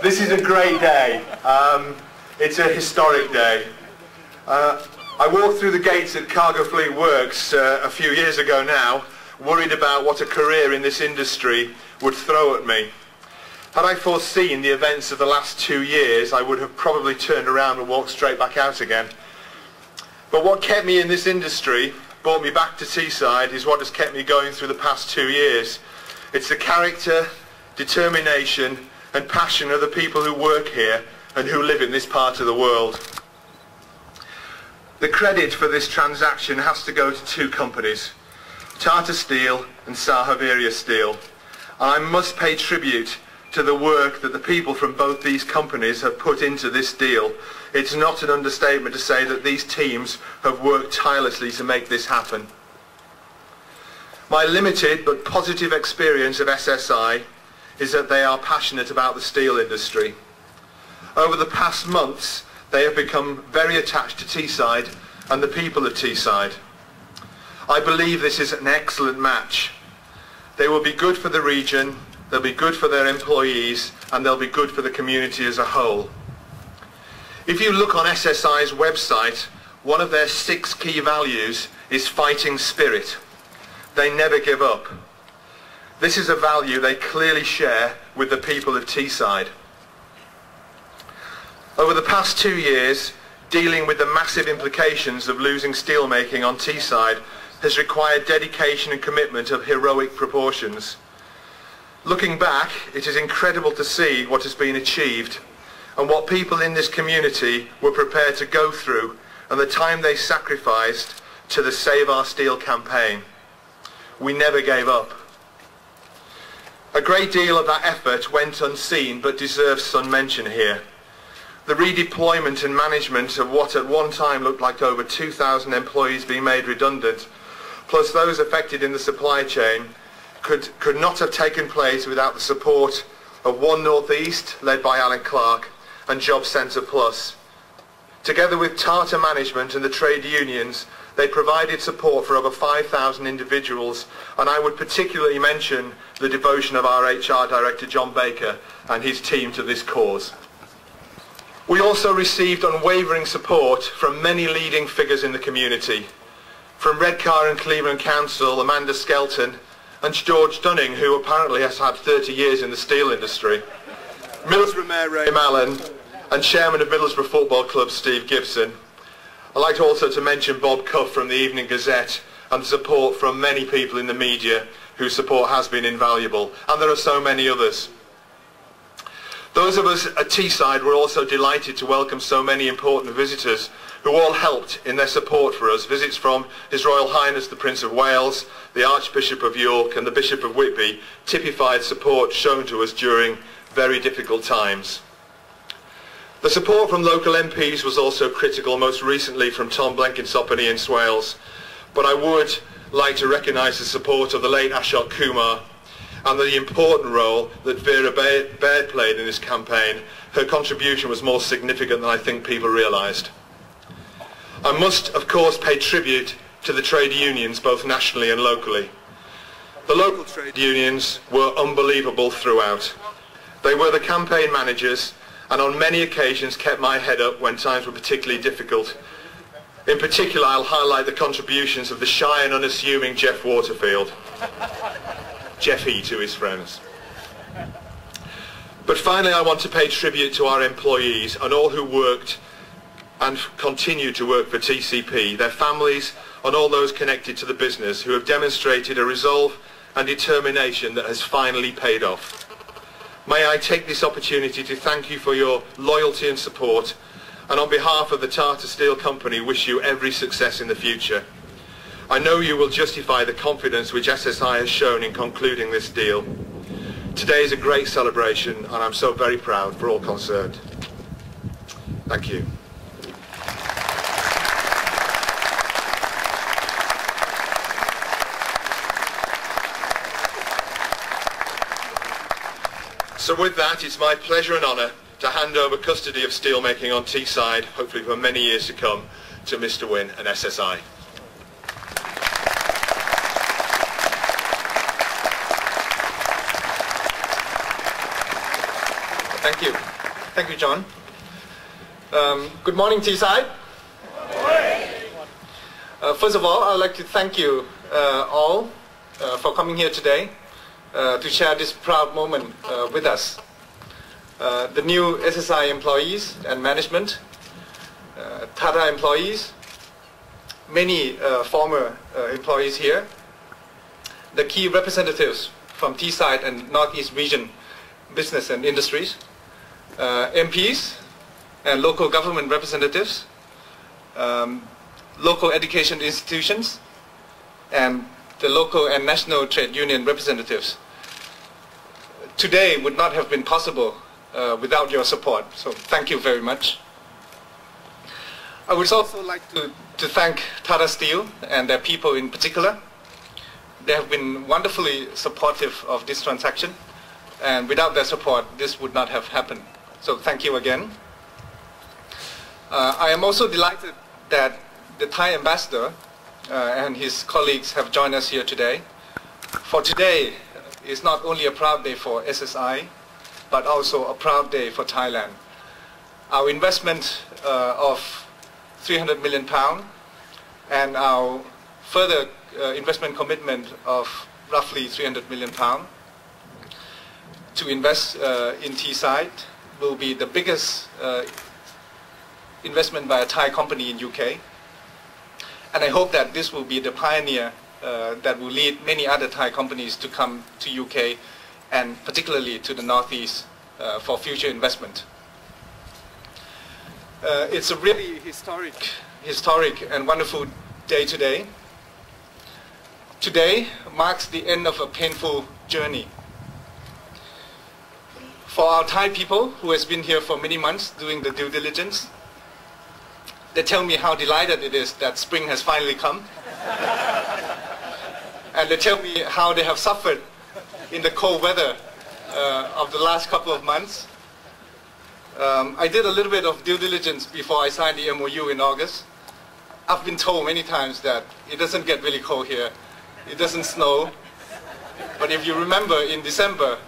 This is a great day. It's a historic day. I walked through the gates at Cargo Fleet Works a few years ago now, worried about what a career in this industry would throw at me. Had I foreseen the events of the last 2 years, I would have probably turned around and walked straight back out again. But what kept me in this industry, brought me back to Teesside, is what has kept me going through the past 2 years. It's the character, determination and passion of the people who work here and who live in this part of the world. The credit for this transaction has to go to two companies, Tata Steel and Sahaviria Steel. And I must pay tribute to the work that the people from both these companies have put into this deal. It's not an understatement to say that these teams have worked tirelessly to make this happen. My limited but positive experience of SSI is that they are passionate about the steel industry. Over the past months, they have become very attached to Teesside and the people of Teesside. I believe this is an excellent match. They will be good for the region, they'll be good for their employees, and they'll be good for the community as a whole. If you look on SSI's website, one of their 6 key values is fighting spirit. They never give up. This is a value they clearly share with the people of Teesside. Over the past 2 years, dealing with the massive implications of losing steelmaking on Teesside has required dedication and commitment of heroic proportions. Looking back, it is incredible to see what has been achieved and what people in this community were prepared to go through and the time they sacrificed to the Save Our Steel campaign. We never gave up. A great deal of that effort went unseen but deserves some mention here. The redeployment and management of what at one time looked like over 2,000 employees being made redundant, plus those affected in the supply chain, could not have taken place without the support of One North East, led by Alan Clark, and Job Centre Plus. Together with Tata management and the trade unions, they provided support for over 5,000 individuals, and I would particularly mention the devotion of our HR Director John Baker and his team to this cause. We also received unwavering support from many leading figures in the community, from Redcar and Cleveland Council, Amanda Skelton, and George Dunning, who apparently has had 30 years in the steel industry, Middlesbrough Mayor Ray Mallon, and Chairman of Middlesbrough Football Club Steve Gibson. I'd like also to mention Bob Cuff from the Evening Gazette and support from many people in the media whose support has been invaluable, and there are so many others. Those of us at Teesside were also delighted to welcome so many important visitors who all helped in their support for us. Visits from His Royal Highness the Prince of Wales, the Archbishop of York and the Bishop of Whitby typified support shown to us during very difficult times. The support from local MPs was also critical, most recently from Tom Blenkinsop in Swales, but I would like to recognise the support of the late Ashok Kumar and the important role that Vera Baird played in this campaign. Her contribution was more significant than I think people realised. I must, of course, pay tribute to the trade unions, both nationally and locally. The local trade unions were unbelievable throughout. They were the campaign managers and on many occasions kept my head up when times were particularly difficult. In particular, I'll highlight the contributions of the shy and unassuming Jeff Waterfield. Jeffy to his friends. But finally, I want to pay tribute to our employees and all who worked and continue to work for TCP, their families and all those connected to the business who have demonstrated a resolve and determination that has finally paid off. May I take this opportunity to thank you for your loyalty and support, and on behalf of the Tata Steel Company wish you every success in the future. I know you will justify the confidence which SSI has shown in concluding this deal. Today is a great celebration and I'm so very proud for all concerned. Thank you. So with that, it's my pleasure and honour to hand over custody of steelmaking on Teesside, hopefully for many years to come, to Mr. Wynne and SSI. Thank you. Thank you, John. Good morning, Teesside. First of all, I'd like to thank you all for coming here today to share this proud moment with us. The new SSI employees and management, Tata employees, many former employees here, the key representatives from Teesside and Northeast region business and industries, MPs and local government representatives, local education institutions, and the local and national trade union representatives. Today would not have been possible without your support, so thank you very much. I would also like to thank Tata Steel and their people in particular. They have been wonderfully supportive of this transaction, and without their support this would not have happened. So thank you again. I am also delighted that the Thai ambassador and his colleagues have joined us here today. For today is not only a proud day for SSI, but also a proud day for Thailand. Our investment of £300 million and our further investment commitment of roughly £300 million to invest in Teesside will be the biggest investment by a Thai company in UK. And I hope that this will be the pioneer that will lead many other Thai companies to come to UK and particularly to the Northeast for future investment. It's a really historic and wonderful day today. Today marks the end of a painful journey. For our Thai people who has been here for many months doing the due diligence, they tell me how delighted it is that spring has finally come. And they tell me how they have suffered in the cold weather of the last couple of months. I did a little bit of due diligence before I signed the MOU in August. I've been told many times that it doesn't get really cold here. It doesn't snow. But if you remember in December,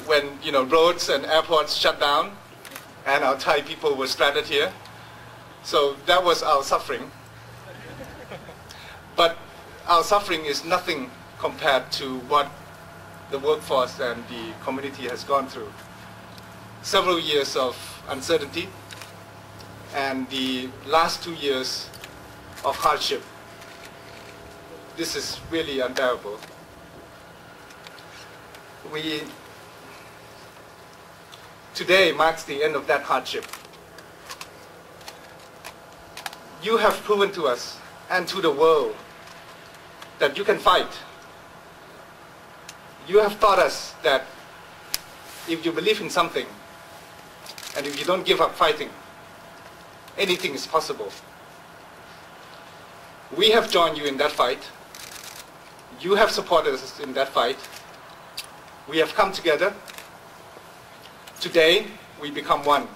when roads and airports shut down and our Thai people were stranded here, so that was our suffering. But our suffering is nothing compared to what the workforce and the community has gone through. Several years of uncertainty and the last 2 years of hardship. This is really unbearable. Today marks the end of that hardship. You have proven to us and to the world that you can fight. You have taught us that if you believe in something and if you don't give up fighting, anything is possible. We have joined you in that fight. You have supported us in that fight. We have come together. Today, we become one.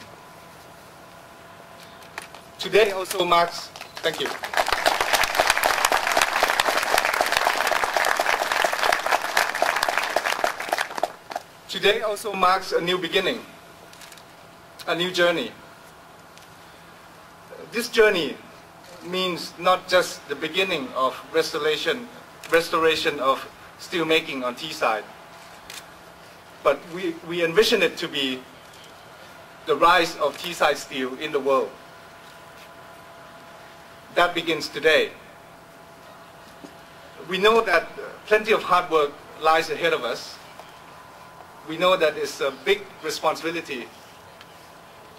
Today also marks, thank you. Today also marks a new beginning, a new journey. This journey means not just the beginning of restoration of steelmaking on Teesside, but we envision it to be the rise of Teesside steel in the world. That begins today. We know that plenty of hard work lies ahead of us. We know that it's a big responsibility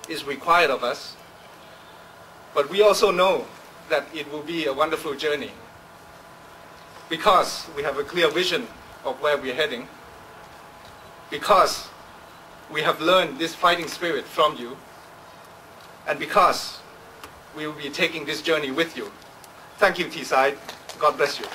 is required of us, but we also know that it will be a wonderful journey because we have a clear vision of where we're heading, because we have learned this fighting spirit from you, and because we will be taking this journey with you. Thank you, Teesside. God bless you.